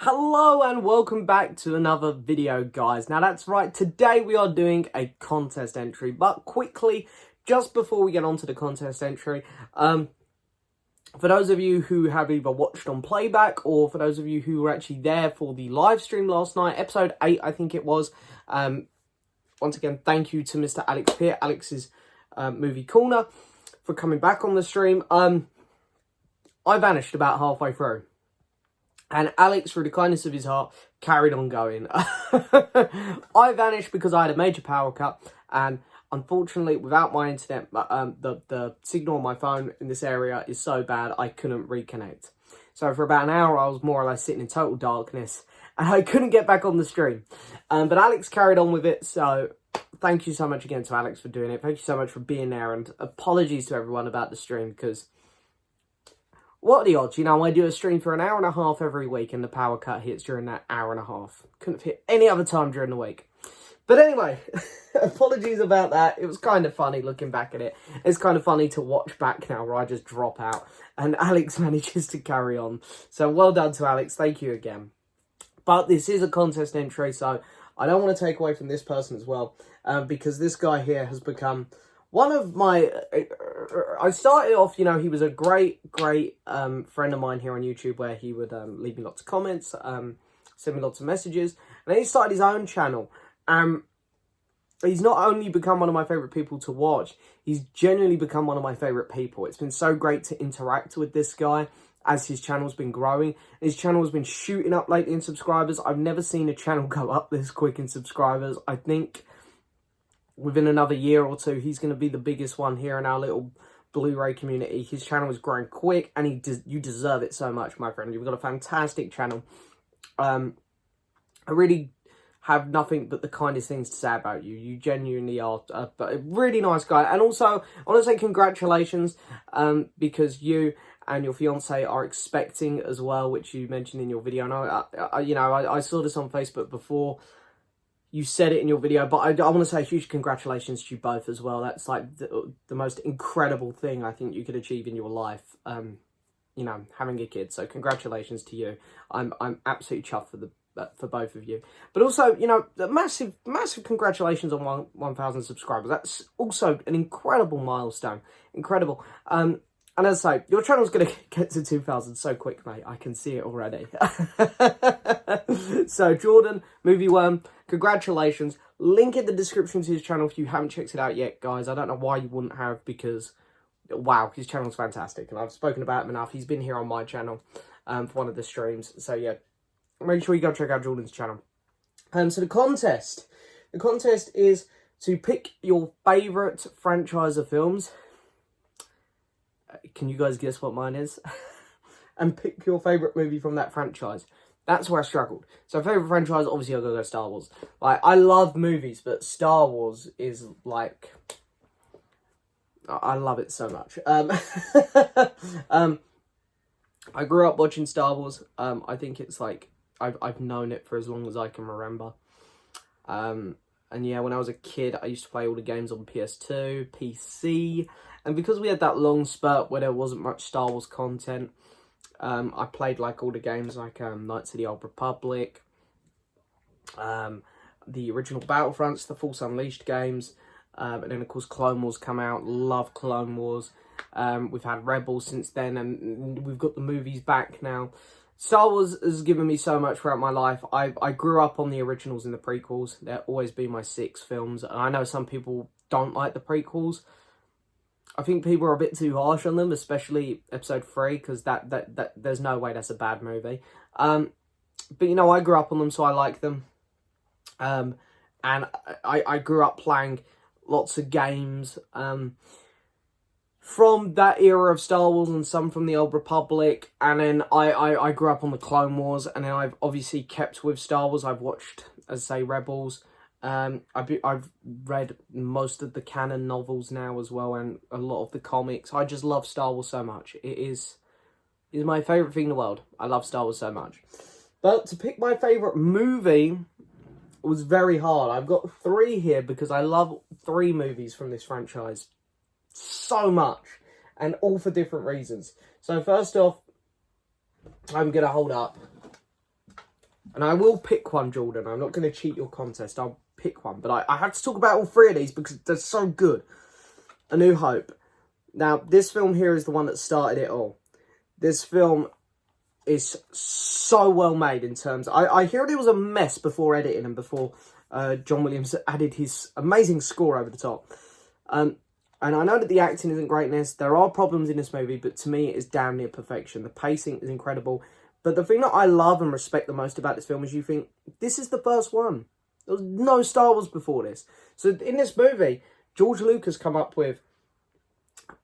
Hello and welcome back to another video, guys. Now that's right, today we are doing a contest entry, but quickly, just before we get on to the contest entry, for those of you who have either watched on playback or for those of you who were actually there for the live stream last night, episode 8 I think it was, once again, thank you to Mr. Alex Peer, Alex's Movie Corner, for coming back on the stream. I vanished about halfway through. And Alex, through the kindness of his heart, carried on going. I vanished because I had a major power cut. And unfortunately, without my internet, the signal on my phone in this area is so bad, I couldn't reconnect. So for about an hour, I was more or less sitting in total darkness. And I couldn't get back on the stream. But Alex carried on with it. So thank you so much again to Alex for doing it. Thank you so much for being there. And apologies to everyone about the stream because... what are the odds? You know, I do a stream for an hour and a half every week and the power cut hits during that hour and a half. Couldn't have hit any other time during the week. But anyway, apologies about that. It was kind of funny looking back at it. It's kind of funny to watch back now where I just drop out and Alex manages to carry on. So well done to Alex. Thank you again. But this is a contest entry, so I don't want to take away from this person as well. Because this guy here has become... one of my, I started off, you know, he was a great friend of mine here on YouTube where he would leave me lots of comments, send me lots of messages. And then he started his own channel. He's not only become one of my favourite people to watch, he's genuinely become one of my favourite people. It's been so great to interact with this guy as his channel's been growing. His channel's been shooting up lately in subscribers. I've never seen a channel go up this quick in subscribers. I think... within another year or two, he's going to be the biggest one here in our little Blu-ray community. His channel is growing quick, and you deserve it so much, my friend. You've got a fantastic channel. I really have nothing but the kindest things to say about you. You genuinely are a really nice guy. And also, I want to say congratulations, because you and your fiance are expecting as well, which you mentioned in your video. And I saw this on Facebook before. You said it in your video, but I want to say huge congratulations to you both as well. That's like the most incredible thing I think you could achieve in your life, you know, having a kid. So congratulations to you. I'm absolutely chuffed for both of you. But also, you know, massive congratulations on 1,000 subscribers. That's also an incredible milestone. Incredible. And as I say, your channel's going to get to 2,000 so quick, mate. I can see it already. So, Jordan, Movie Worm, congratulations. Link in the description to his channel if you haven't checked it out yet, guys. I don't know why you wouldn't have, because, wow, his channel's fantastic. And I've spoken about him enough. He's been here on my channel for one of the streams. So, yeah, make sure you go check out Jordan's channel. So, the contest. The contest is to pick your favourite franchise of films. Can you guys guess what mine is? And pick your favourite movie from that franchise. That's where I struggled. So favourite franchise, obviously I'll go Star Wars. Like, I love movies, but Star Wars is like... I love it so much. I grew up watching Star Wars. I think it's like... I've known it for as long as I can remember. And yeah, when I was a kid, I used to play all the games on PS2, PC... and because we had that long spurt where there wasn't much Star Wars content, I played like all the games like Knights of the Old Republic, the original Battlefronts, the Force Unleashed games, and then of course Clone Wars come out. Love Clone Wars. We've had Rebels since then, and we've got the movies back now. Star Wars has given me so much throughout my life. I grew up on the originals and the prequels. They'll always be my 6 films. And I know some people don't like the prequels. I think people are a bit too harsh on them, especially episode 3, because that there's no way that's a bad movie. But, you know, I grew up on them, so I like them. And I grew up playing lots of games from that era of Star Wars and some from the Old Republic. And then I grew up on the Clone Wars, and then I've obviously kept with Star Wars. I've watched, as I say, Rebels. I've read most of the canon novels now as well, and a lot of the comics. I just love Star Wars so much. It is my favourite thing in the world. I love Star Wars so much. But to pick my favourite movie was very hard. I've got 3 here because I love 3 movies from this franchise so much, and all for different reasons. So first off, I'm going to hold up And I will pick one, Jordan. I'm not going to cheat your contest. I'll pick one. But I have to talk about all three of these because they're so good. A New Hope. Now, this film here is the one that started it all. This film is so well made in terms... I hear it was a mess before editing and before John Williams added his amazing score over the top. And I know that the acting isn't great in this. There are problems in this movie, but to me, it is damn near perfection. The pacing is incredible. But the thing that I love and respect the most about this film is you think, this is the first one. There was no Star Wars before this. So in this movie, George Lucas come up with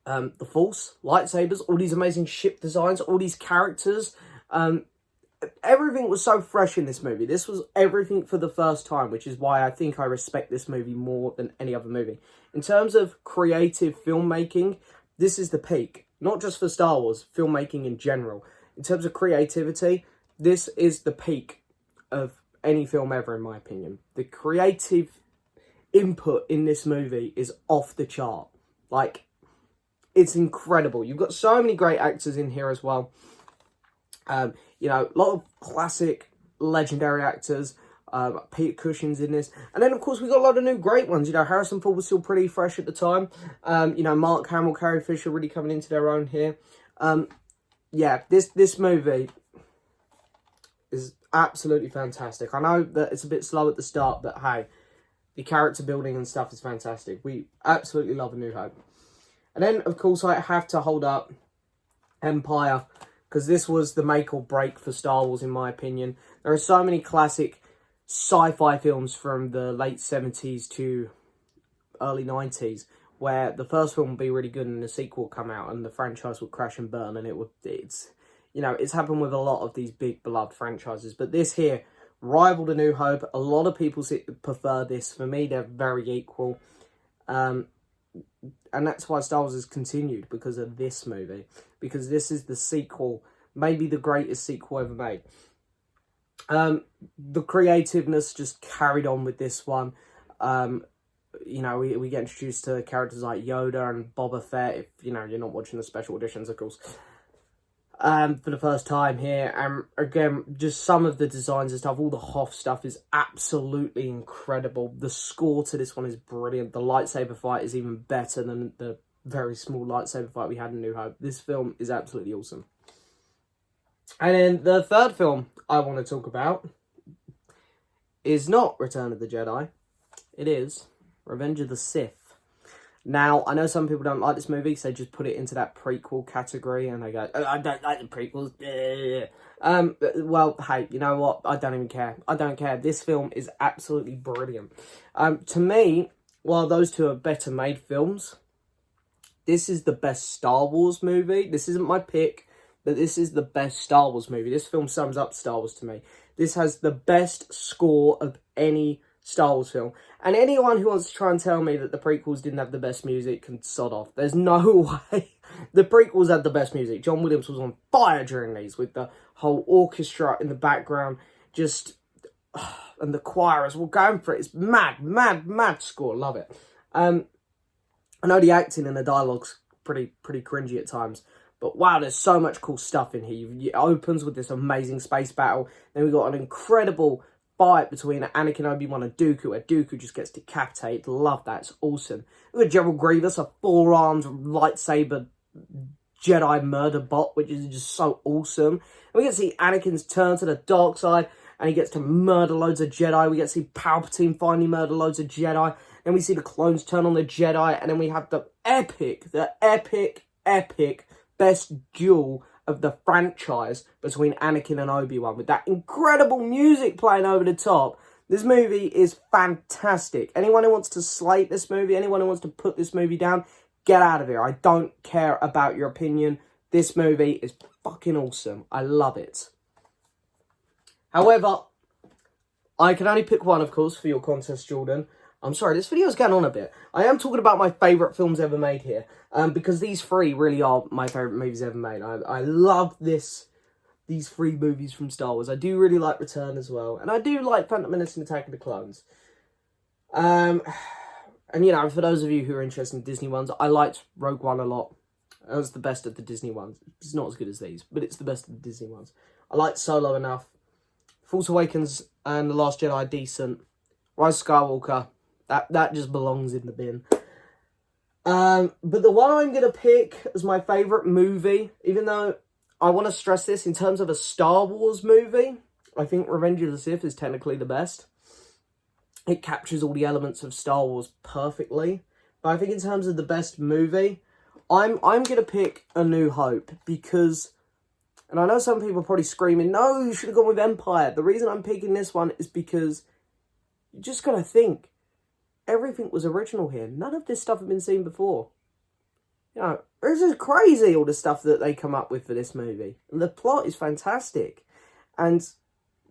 the Force, lightsabers, all these amazing ship designs, all these characters. Everything was so fresh in this movie. This was everything for the first time, which is why I think I respect this movie more than any other movie. In terms of creative filmmaking, this is the peak. Not just for Star Wars, filmmaking in general. In terms of creativity, this is the peak of any film ever, in my opinion. The creative input in this movie is off the chart. Like, it's incredible. You've got so many great actors in here as well. You know, a lot of classic, legendary actors. Peter Cushing's in this. And then, of course, we got a lot of new great ones. You know, Harrison Ford was still pretty fresh at the time. You know, Mark Hamill, Carrie Fisher really coming into their own here. Yeah, this movie is absolutely fantastic. I know that it's a bit slow at the start, but hey, the character building and stuff is fantastic. We absolutely love A New Hope. And then, of course, I have to hold up Empire, because this was the make or break for Star Wars, in my opinion. There are so many classic sci-fi films from the late 70s to early 90s where the first film would be really good and the sequel would come out and the franchise would crash and burn, and it's happened with a lot of these big beloved franchises. But this here rivaled A New Hope. A lot of people prefer this. For me, they're very equal. And that's why Star Wars has continued, because of this movie. Because this is the sequel, maybe the greatest sequel ever made. The creativeness just carried on with this one. You know, we get introduced to characters like Yoda and Boba Fett, if, you know, you're not watching the special editions, of course. For the first time here. And again, just some of the designs and stuff, all the Hoth stuff is absolutely incredible. The score to this one is brilliant. The lightsaber fight is even better than the very small lightsaber fight we had in New Hope. This film is absolutely awesome. And then the third film I want to talk about is not Return of the Jedi. It is Revenge of the Sith. Now, I know some people don't like this movie, so they just put it into that prequel category, and they go, oh, I don't like the prequels. Well, hey, you know what? I don't even care. I don't care. This film is absolutely brilliant. To me, while those two are better made films, this is the best Star Wars movie. This isn't my pick, but this is the best Star Wars movie. This film sums up Star Wars to me. This has the best score of any Star Wars film. And anyone who wants to try and tell me that the prequels didn't have the best music can sod off. There's no way. The prequels had the best music. John Williams was on fire during these, with the whole orchestra in the background. Just, and the choir as well going for it. It's mad, mad, mad score. Love it. I know the acting and the dialogue's pretty cringy at times. But wow, there's so much cool stuff in here. It opens with this amazing space battle. Then we got an incredible fight between Anakin, Obi-Wan and Dooku, where Dooku just gets decapitated. Love that. It's awesome. We got General Grievous, a four-armed lightsaber Jedi murder bot, which is just so awesome. And we get to see Anakin's turn to the dark side, and he gets to murder loads of Jedi. We get to see Palpatine finally murder loads of Jedi. Then we see the clones turn on the Jedi, and then we have the epic best duel of the franchise between Anakin and Obi-Wan, with that incredible music playing over the top. This movie is fantastic. Anyone who wants to slate this movie, anyone who wants to put this movie down, get out of here. I don't care about your opinion. This movie is fucking awesome. I love it. However, I can only pick one, of course, for your contest, Jordan. I'm sorry, this video's going on a bit. I am talking about my favourite films ever made here. Because these three really are my favourite movies ever made. I love these three movies from Star Wars. I do really like Return as well. And I do like Phantom Menace and Attack of the Clones. And, you know, for those of you who are interested in Disney ones, I liked Rogue One a lot. It was the best of the Disney ones. It's not as good as these, but it's the best of the Disney ones. I liked Solo enough. Force Awakens and The Last Jedi, decent. Rise of Skywalker, that just belongs in the bin. But the one I'm going to pick as my favourite movie, even though I want to stress this, in terms of a Star Wars movie, I think Revenge of the Sith is technically the best. It captures all the elements of Star Wars perfectly. But I think in terms of the best movie, I'm going to pick A New Hope because, and I know some people are probably screaming, no, you should have gone with Empire. The reason I'm picking this one is because you just got to think, everything was original here. None of this stuff had been seen before. You know, this is crazy, all the stuff that they come up with for this movie. And the plot is fantastic. And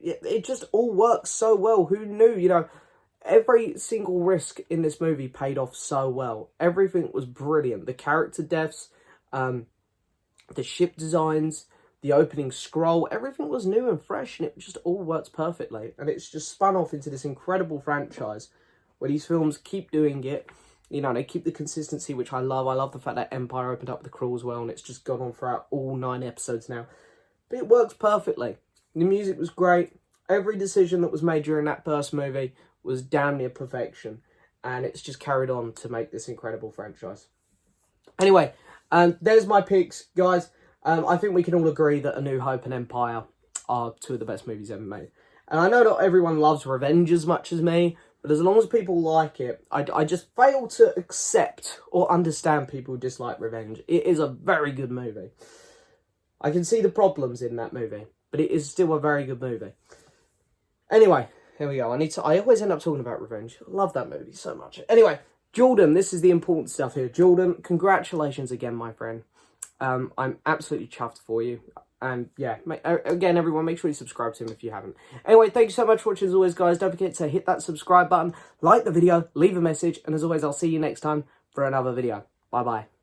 it just all works so well. Who knew, you know, every single risk in this movie paid off so well. Everything was brilliant. The character deaths, the ship designs, the opening scroll, everything was new and fresh, and it just all works perfectly. And it's just spun off into this incredible franchise where these films keep doing it. You know, they keep the consistency, which I love. I love the fact that Empire opened up the crawl as well, and it's just gone on throughout all 9 episodes now. But it works perfectly. The music was great. Every decision that was made during that first movie was damn near perfection. And it's just carried on to make this incredible franchise. Anyway, there's my picks, guys. I think we can all agree that A New Hope and Empire are 2 of the best movies ever made. And I know not everyone loves Revenge as much as me, but as long as people like it, I just fail to accept or understand people who dislike Revenge. It is a very good movie. I can see the problems in that movie, but it is still a very good movie. Anyway, here we go. I always end up talking about Revenge. I love that movie so much. Anyway, Jordan, this is the important stuff here. Jordan, congratulations again, my friend. I'm absolutely chuffed for you. And yeah, again, everyone, make sure you subscribe to him if you haven't. Anyway, thank you so much for watching as always, guys. Don't forget to hit that subscribe button, like the video, leave a message, and as always, I'll see you next time for another video. Bye-bye.